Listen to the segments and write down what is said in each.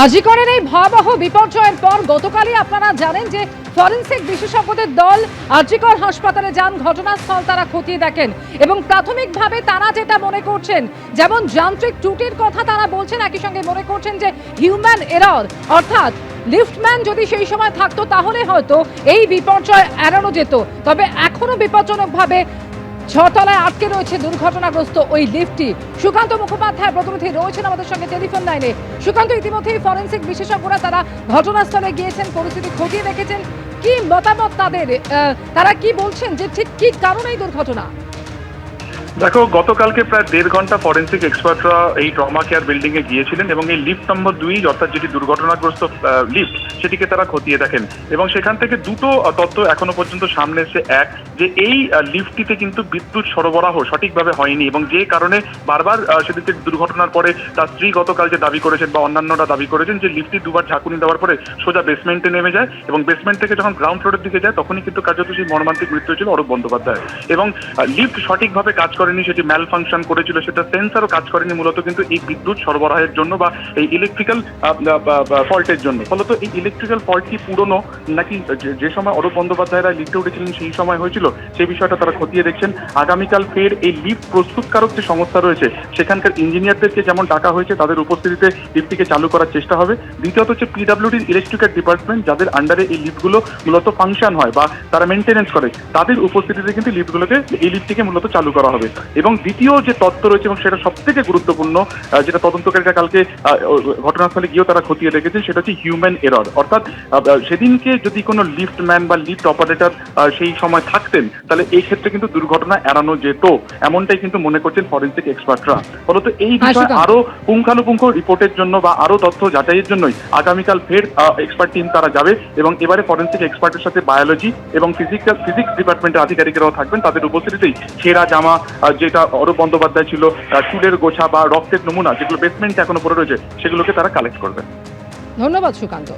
আজিকরের এই ভয়াবহ বিপর্যয়ের পর গতকালই আপনারা জানেন যে ফরেনসিক বিশেষজ্ঞদের দল আজিকর হাসপাতালে যান, ঘটনাস্থল তারা খতিয়ে দেখেন এবং প্রাথমিকভাবে তারা যেটা মনে করছেন, যেমন যান্ত্রিক ত্রুটির কথা তারা বলছেন, একই সঙ্গে মনে করছেন যে হিউম্যান এরর, অর্থাৎ লিফটম্যান যদি সেই সময় থাকতো তাহলে হয়তো এই বিপর্যয় এড়ানো যেত। তবে এখনো বিপজ্জনকভাবে ছতলায় আটকে রয়েছে দুর্ঘটনাগ্রস্ত ওই লিফটটি। সুকান্ত মুখোপাধ্যায় প্রতিনিধি রয়েছেন আমাদের সঙ্গে টেলিফোন লাইনে। সুকান্ত, ইতিমধ্যেই ফরেনসিক বিশেষজ্ঞরা তারা ঘটনাস্থলে গিয়েছেন, পরিস্থিতি খতিয়ে দেখেছেন। কি মতামত তাদের, তারা কি বলছেন যে ঠিক কি কারণে এই দুর্ঘটনা? দেখো, গতকালকে প্রায় 1.5 ঘন্টা ফরেন্সিক এক্সপার্টরা এই ট্রমা কেয়ার বিল্ডিং এ গিয়েছিলেন এবং এই লিফট নম্বর 2, অর্থাৎ যেটি দুর্ঘটনাগ্রস্ত লিফট, সেটিকে তারা খতিয়ে দেখেন এবং সেখান থেকে দুটো তথ্য এখনো পর্যন্ত সামনে এসে। এক, যে এই লিফটটিতে কিন্তু বিদ্যুৎ সরবরাহ সঠিকভাবে হয়নি এবং যে কারণে বারবার সেদিকে দুর্ঘটনার পরে তার স্ত্রী গতকাল যে দাবি করেছেন বা অন্যান্যরা দাবি করেছেন যে লিফটটি দুবার ঝাঁকুনি দেওয়ার পরে সোজা বেসমেন্টে নেমে যায় এবং বেসমেন্ট থেকে যখন গ্রাউন্ড ফ্লোরের দিকে যায় তখনই কিন্তু কার্যত সেই মর্মান্তিক মৃত্যু হয়েছিল অরূপ বন্দ্যোপাধ্যায়। এবং লিফট সঠিকভাবে কাজ করেনি, সেটি ম্যাল ফাংশন করেছিল, সেটা সেন্সারও কাজ করেনি মূলত কিন্তু এই বিদ্যুৎ সরবরাহের জন্য বা এই ইলেকট্রিক্যাল ফল্টের জন্য। ফলত এই ইলেকট্রিক্যাল ফল্ট কি পুরনো নাকি যে সময় অরূপ বন্দ্যোপাধ্যায়রা লিফটে উঠেছিলেন সেই সময় হয়েছিল, সেই বিষয়টা তারা খতিয়ে দেখছেন। আগামীকাল ফের এই লিফট প্রস্তুতকারক যে সংস্থা রয়েছে সেখানকার ইঞ্জিনিয়ারদেরকে যেমন ডাকা হয়েছে, তাদের উপস্থিতিতে লিফটটিকে চালু করার চেষ্টা হবে। দ্বিতীয়ত হচ্ছে পিডব্লিউডির ইলেকট্রিক্যাল ডিপার্টমেন্ট, যাদের আন্ডারে এই লিফটগুলো মূলত ফাংশন হয় বা তারা মেনটেনেন্স করে, তাদের উপস্থিতিতে কিন্তু এই লিফটটিকে মূলত চালু করা হবে। এবং দ্বিতীয় যে তথ্য রয়েছে এবং সেটা সব থেকে গুরুত্বপূর্ণ, যেটা তদন্তকারীরা কালকে ঘটনাস্থলে গিয়েও তারা খতিয়ে দেখেছে, সেটা হচ্ছে হিউম্যান এরর। অর্থাৎ সেদিনকে যদি কোনো লিফটম্যান বা লিফট অপারেটর সেই সময় থাকতেন তাহলে এই ক্ষেত্রে কিন্তু দুর্ঘটনা এড়ানো যেত, এমনটাই কিন্তু মনে করছেন ফরেনসিক এক্সপার্টরা। ফলত এই বিষয়ে আরো পুঙ্খানুপুঙ্খ রিপোর্টের জন্য বা আরো তথ্য যাচাইয়ের জন্যই আগামীকাল ফের এক্সপার্ট টিম তারা যাবে এবং এবারে ফরেনসিক এক্সপার্টের সাথে বায়োলজি এবং ফিজিক্স ডিপার্টমেন্টের আধিকারিকরাও থাকবেন। তাদের উপস্থিতিতেই ছেঁড়া জামা, যেটা অরূপ বন্দ্যোপাধ্যায় ছিল, চুলের গোছা বা রক্তের নমুনা যেগুলো বেসমেন্টে এখনো পড়ে রয়েছে, সেগুলোকে তারা কালেক্ট করবেন। ধন্যবাদ সুকান্ত।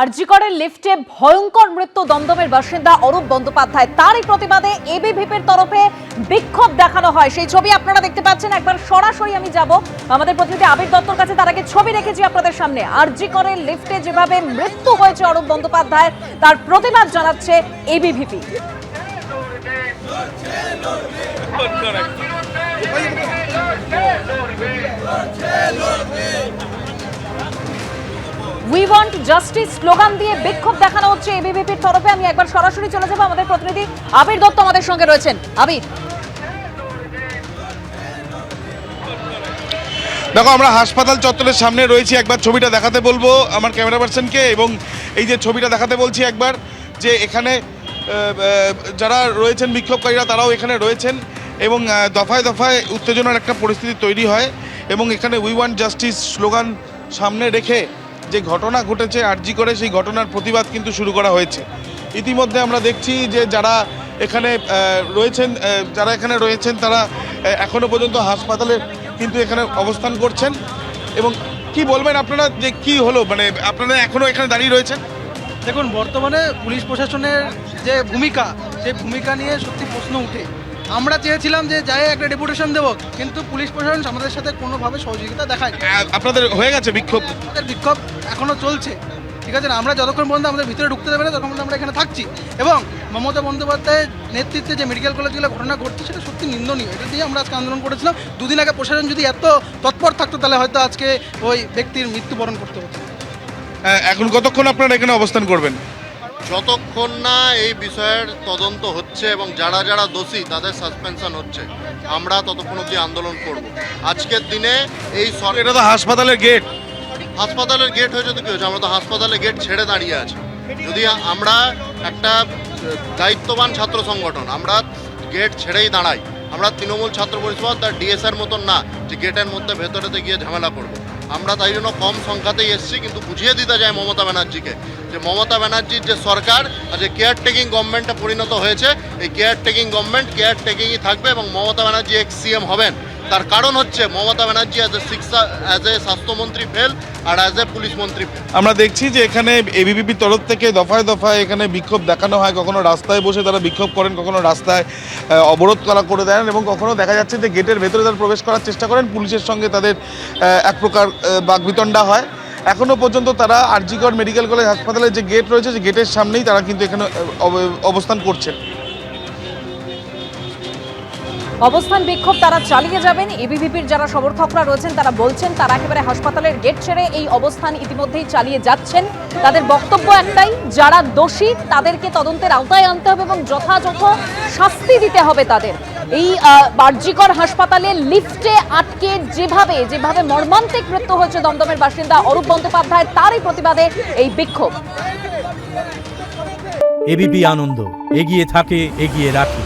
আরজিকরের লিফটে ভয়ঙ্কর মৃত্যু দমদমের বাসিন্দা অরূপ বন্দ্যোপাধ্যায়, তারই প্রতিবাদে এবিভিপির তরফে বিক্ষোভ দেখানো হয়। সেই ছবি আপনারা দেখতে পাচ্ছেন। একবার সরাসরি আমি যাব আমাদের প্রতিনিধি আবির দত্তর কাছে, তার আগে ছবি রেখেছি আপনাদের সামনে। আরজিকরের লিফটে যেভাবে মৃত্যু হয়েছে অরূপ বন্দ্যোপাধ্যায়ের, তার প্রতিবাদ জানাচ্ছে ABVP. We want justice slogan দিয়ে বিক্ষোভ দেখানো হচ্ছে এবিভিপির তরফে। আমি একবার সরাসরি চলে যাব, আমাদের প্রতিনিধি আবির দত্ত আমাদের সঙ্গে রয়েছেন। আবির, দেখো, আমরা হাসপাতাল চত্বরের সামনে রয়েছি। একবার ছবিটা দেখাতে বলবো আমার ক্যামেরা পার্সনকে, এবং এই যে ছবিটা দেখাতে বলছি একবার, যে এখানে যারা রয়েছেন বিক্ষোভকারীরা তারাও এখানে রয়েছেন এবং দফায় দফায় উত্তেজনার একটা পরিস্থিতি তৈরি হয় এবং এখানে উই ওয়ান্ট জাস্টিস স্লোগান সামনে রেখে যে ঘটনা ঘটেছে আরজি করে, সেই ঘটনার প্রতিবাদ কিন্তু শুরু করা হয়েছে। ইতিমধ্যে আমরা দেখছি যে যারা এখানে রয়েছেন তারা এখনো পর্যন্ত হাসপাতালে কিন্তু এখানে অবস্থান করছেন। এবং কি বলবেন আপনারা, যে কি হলো, মানে আপনারা এখনো এখানে দাঁড়িয়ে রয়েছেন? দেখুন, বর্তমানে পুলিশ প্রশাসনের যে ভূমিকা, সেই ভূমিকা নিয়ে সত্যি প্রশ্ন উঠে। আমরা চেয়েছিলাম যে যাই একটা ডেপুটেশন দেবো, কিন্তু পুলিশ প্রশাসন আমাদের সাথে কোনোভাবে সহযোগিতা দেখায়। আপনাদের হয়ে গেছে বিক্ষোভ? আমাদের বিক্ষোভ এখনও চলছে, ঠিক আছে না? আমরা যতক্ষণ পর্যন্ত আমাদের ভিতরে ঢুকতে দেবে না ততক্ষণ পর্যন্ত আমরা এখানে থাকছি। এবং মমতা বন্দ্যোপাধ্যায়ের নেতৃত্বে যে মেডিকেল কলেজগুলো ঘটনা ঘটছে সেটা সত্যি নিন্দনীয়। এটা দিয়ে আমরা আজকে আন্দোলন করেছিলাম। দুদিন আগে প্রশাসন যদি এত তৎপর থাকতো তাহলে হয়তো আজকে ওই ব্যক্তির মৃত্যুবরণ করতে হতো। এখন কতক্ষণ আপনারা এখানে অবস্থান করবেন? যতক্ষণ না এই বিষয়ের তদন্ত হচ্ছে এবং যারা যারা দোষী তাদের সাসপেনশন হচ্ছে, আমরা ততক্ষণ অবধি আন্দোলন করব। আজকের দিনে এই এটা তো হাসপাতালের গেট। হাসপাতালের গেট হয়েছে তো কি হয়েছে? আমরা তো হাসপাতালের গেট ছেড়ে দাঁড়িয়ে আছি। যদি আমরা একটা দায়িত্ববান ছাত্র সংগঠন, আমরা গেট ছেড়েই দাঁড়াই। আমরা তৃণমূল ছাত্র পরিষদ তার ডিএসআর মতন না যে গেটের মধ্যে ভেতরেতে গিয়ে ঝামেলা করব। আমরা তাই জন্য কম সংখ্যাতেই এসেছি, কিন্তু বুঝিয়ে দিতে যায় মমতা ব্যানার্জিকে যে মমতা ব্যানার্জির যে সরকার আর যে কেয়ারটেকিং গভর্নমেন্টে পরিণত হয়েছে, এই কেয়ারটেকিং গভর্নমেন্ট কেয়ারটেকিংই থাকবে এবং মমতা ব্যানার্জি এক্স সিএম হবেন। তার কারণ হচ্ছে মমতা ব্যানার্জি অ্যাজ এ স্বাস্থ্যমন্ত্রী ফেল আর অ্যাজ এ পুলিশ মন্ত্রী ফেল। আমরা দেখছি যে এখানে এবিভিপির তরফ থেকে দফায় দফায় এখানে বিক্ষোভ দেখানো হয়। কখনো রাস্তায় বসে তারা বিক্ষোভ করেন, কখনো রাস্তায় অবরোধ করে দেন এবং কখনো দেখা যাচ্ছে যে গেটের ভেতরে তারা প্রবেশ করার চেষ্টা করেন। পুলিশের সঙ্গে তাদের এক প্রকার বাকবিতণ্ডা হয় এখনো পর্যন্ত তারা আরজিকর মেডিকেল কলেজ হাসপাতালের যে গেট রয়েছে সেই গেটের সামনেই তারা কিন্তু এখানে অবস্থান করছেন। অবস্থান বিক্ষোভ তারা চালিয়ে যাবেন। এবিভিপির যারা সমর্থকরা রয়েছেন তারা বলছেন তারা একেবারে হাসপাতালের গেট ছেড়ে এই অবস্থান ইতিমধ্যেই চালিয়ে যাচ্ছেন। তাদের বক্তব্য একটাই, যারা দোষী তাদেরকে তদন্তের আওতায় আনতে হবে এবং যথাযথ শাস্তি দিতে হবে তাদের। এই আরজিকর হাসপাতালে লিফটে আটকে যেভাবে মর্মান্তিক মৃত্যু হয়েছে দমদমের বাসিন্দা অরূপ বন্দ্যোপাধ্যায়, তারই প্রতিবাদে এই বিক্ষোভ। এবিপি আনন্দ এগিয়ে থাকে, এগিয়ে রাখে।